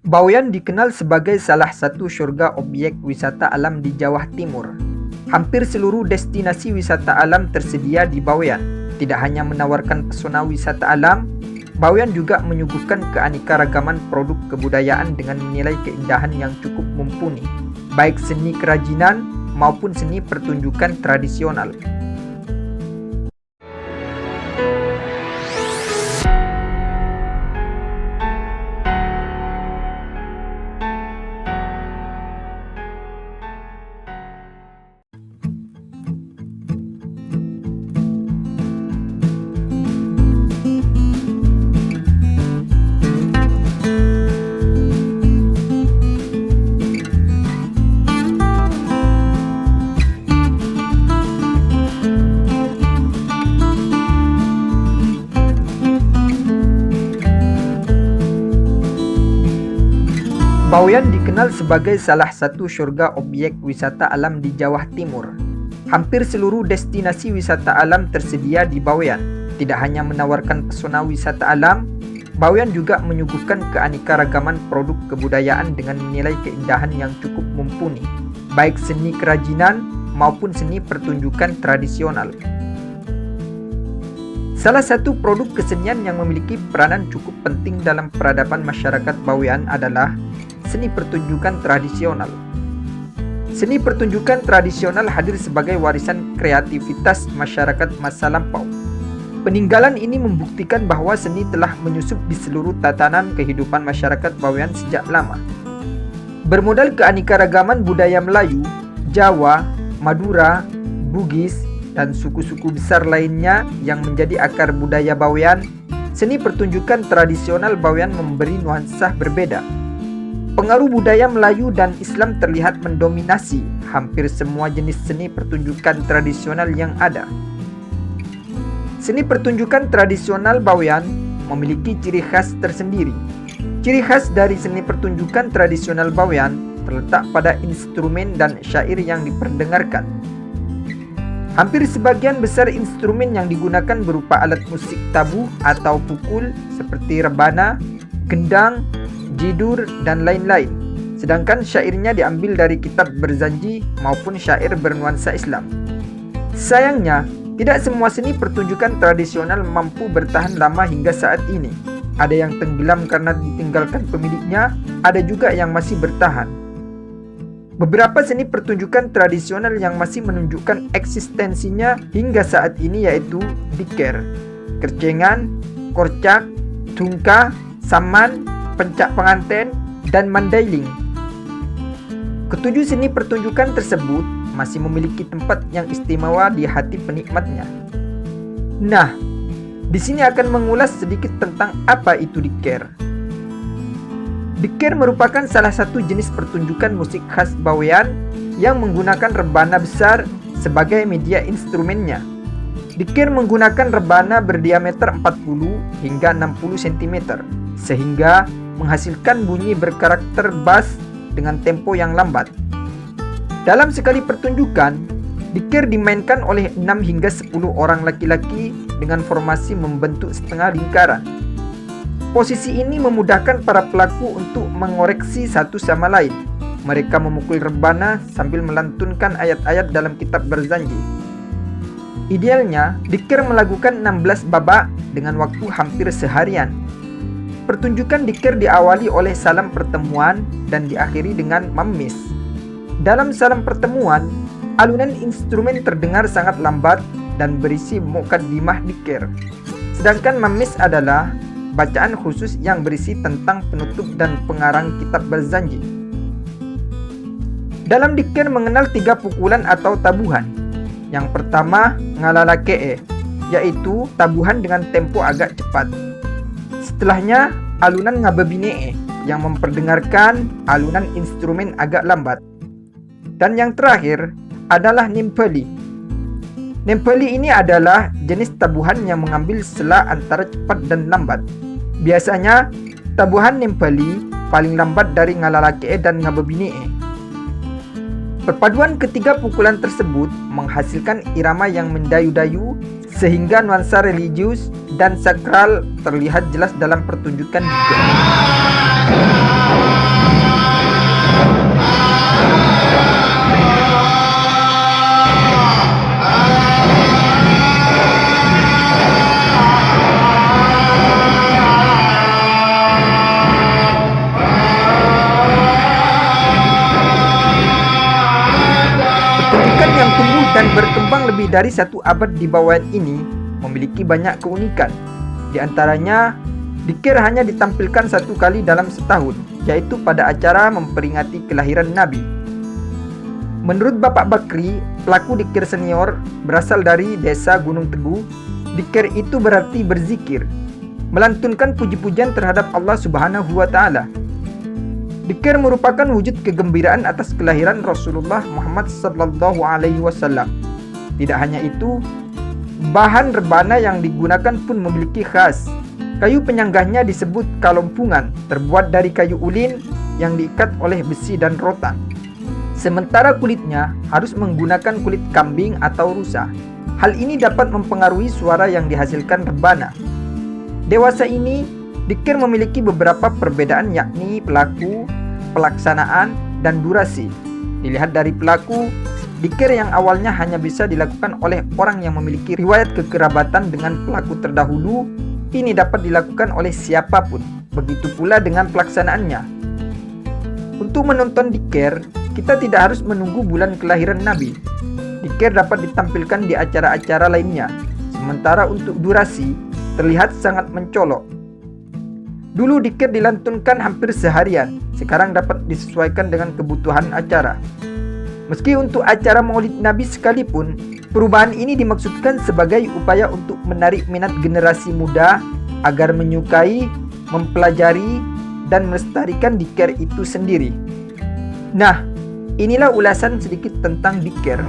Bawean dikenal sebagai salah satu surga objek wisata alam di Jawa Timur. Hampir seluruh destinasi wisata alam tersedia di Bawean. Tidak hanya menawarkan pesona wisata alam, Bawean juga menyuguhkan keanekaragaman produk kebudayaan dengan nilai keindahan yang cukup mumpuni, baik seni kerajinan maupun seni pertunjukan tradisional. Bawean dikenal sebagai salah satu surga objek wisata alam di Jawa Timur. Hampir seluruh destinasi wisata alam tersedia di Bawean. Tidak hanya menawarkan pesona wisata alam, Bawean juga menyuguhkan keanekaragaman produk kebudayaan dengan nilai keindahan yang cukup mumpuni, baik seni kerajinan maupun seni pertunjukan tradisional. Salah satu produk kesenian yang memiliki peranan cukup penting dalam peradaban masyarakat Bawean adalah seni pertunjukan tradisional. Seni pertunjukan tradisional hadir sebagai warisan kreativitas masyarakat masa lampau. Peninggalan ini membuktikan bahwa seni telah menyusup di seluruh tatanan kehidupan masyarakat Bawean sejak lama. Bermodal keanekaragaman budaya Melayu, Jawa, Madura, Bugis, dan suku-suku besar lainnya yang menjadi akar budaya Bawean, seni pertunjukan tradisional Bawean memberi nuansa berbeda. Pengaruh budaya Melayu dan Islam terlihat mendominasi hampir semua jenis seni pertunjukan tradisional yang ada. Seni pertunjukan tradisional Bawean memiliki ciri khas tersendiri. Ciri khas dari seni pertunjukan tradisional Bawean terletak pada instrumen dan syair yang diperdengarkan. Hampir sebagian besar instrumen yang digunakan berupa alat musik tabuh atau pukul seperti rebana, gendang, jidur, dan lain-lain. Sedangkan syairnya diambil dari kitab berzanji maupun syair bernuansa Islam. Sayangnya, tidak semua seni pertunjukan tradisional mampu bertahan lama hingga saat ini. Ada yang tenggelam karena ditinggalkan pemiliknya, ada juga yang masih bertahan. Beberapa seni pertunjukan tradisional yang masih menunjukkan eksistensinya hingga saat ini yaitu diker, kercengan, korcak, tungka, saman, pencak pengantin, dan mandailing. Ketujuh seni pertunjukan tersebut masih memiliki tempat yang istimewa di hati penikmatnya. Nah, di sini akan mengulas sedikit tentang apa itu diker. Diker merupakan salah satu jenis pertunjukan musik khas Bawean yang menggunakan rebana besar sebagai media instrumennya. Diker menggunakan rebana berdiameter 40 hingga 60 cm, sehingga menghasilkan bunyi berkarakter bass dengan tempo yang lambat. Dalam sekali pertunjukan, diker dimainkan oleh 6 hingga 10 orang laki-laki dengan formasi membentuk setengah lingkaran. Posisi ini memudahkan para pelaku untuk mengoreksi satu sama lain. Mereka memukul rebana sambil melantunkan ayat-ayat dalam kitab berzanji. Idealnya, diker melakukan 16 babak dengan waktu hampir seharian. Pertunjukan diker diawali oleh salam pertemuan dan diakhiri dengan mammis. Dalam salam pertemuan, alunan instrumen terdengar sangat lambat dan berisi mukaddimah diker. Sedangkan mammis adalah bacaan khusus yang berisi tentang penutup dan pengarang kitab berzanji. Dalam diker mengenal 3 pukulan atau tabuhan. Yang pertama, ngalalakee, yaitu tabuhan dengan tempo agak cepat. Setelahnya, alunan ngabebinee yang memperdengarkan alunan instrumen agak lambat. Dan yang terakhir adalah nempeli. Nempeli ini adalah jenis tabuhan yang mengambil sela antara cepat dan lambat. Biasanya, tabuhan nempeli paling lambat dari ngalalakee dan ngabebinee. Perpaduan ketiga pukulan tersebut menghasilkan irama yang mendayu-dayu sehingga nuansa religius dan sakral terlihat jelas dalam pertunjukan diker. dari satu abad di bawaan ini memiliki banyak keunikan. Di antaranya, dzikir hanya ditampilkan satu kali dalam setahun, yaitu pada acara memperingati kelahiran Nabi. Menurut Bapak Bakri, pelaku dzikir senior berasal dari desa Gunung Teguh, dzikir itu berarti berzikir, melantunkan puji-pujian terhadap Allah Subhanahu wa Ta'ala. Dzikir merupakan wujud kegembiraan atas kelahiran Rasulullah Muhammad sallallahu alaihi wasallam. Tidak hanya itu, bahan rebana yang digunakan pun memiliki khas. Kayu penyanggahnya disebut kalompungan, terbuat dari kayu ulin yang diikat oleh besi dan rotan. Sementara kulitnya harus menggunakan kulit kambing atau rusa. Hal ini dapat mempengaruhi suara yang dihasilkan rebana. Dewasa ini, dzikir memiliki beberapa perbedaan, yakni pelaku, pelaksanaan, dan durasi. Dilihat dari pelaku, dzikir yang awalnya hanya bisa dilakukan oleh orang yang memiliki riwayat kekerabatan dengan pelaku terdahulu, ini dapat dilakukan oleh siapapun. Begitu pula dengan pelaksanaannya. Untuk menonton dzikir, kita tidak harus menunggu bulan kelahiran Nabi. Dzikir dapat ditampilkan di acara-acara lainnya. Sementara untuk durasi, terlihat sangat mencolok. Dulu dzikir dilantunkan hampir seharian, sekarang dapat disesuaikan dengan kebutuhan acara. Meski untuk acara Maulid Nabi sekalipun, perubahan ini dimaksudkan sebagai upaya untuk menarik minat generasi muda agar menyukai, mempelajari, dan melestarikan dzikir itu sendiri. Nah, inilah ulasan sedikit tentang dzikir.